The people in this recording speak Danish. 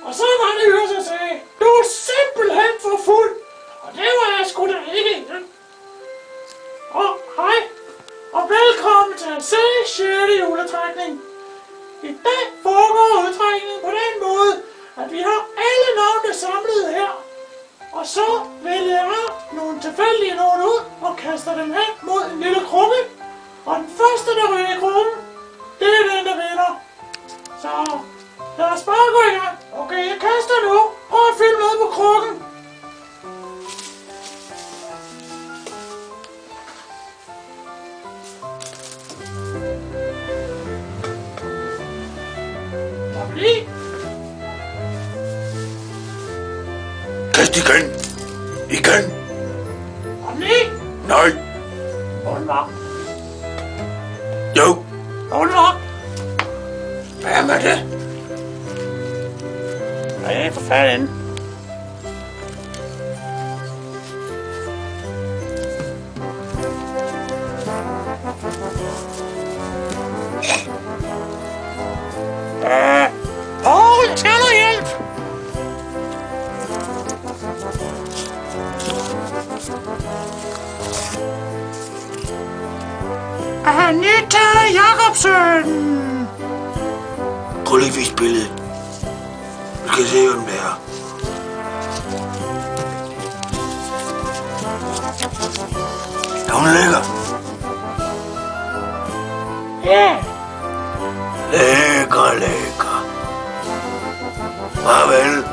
Og så var det Yrsa og sagde, du er simpelthen for fuld. Og det var jeg sgu da ikke. Og hej, og velkommen til at se 6. juletrækning. I dag foregår udtrækningen på den måde, at vi har alle navne samlet her. Og så vælger jeg nogle tilfældige nogen ud og kaster dem hen mod en lille krukke. Og den første, der ryger i krukken, det er den, der vinder. Så lad os bare gå i gang. Okay, jeg kaster nu. Prøv at følge med på krukken. Kast igen! Igen! Og lige! Nej! Undvagt! Jo! Undvagt! Hvad med det? Nej, for fanden! Jeg skal have noget hjælp! Anita Jacobsen! Prøv lige at vise billedet. Vi skal se, hvem det er. Er hun lækker? Ja! Lækker, lækker. Farvel.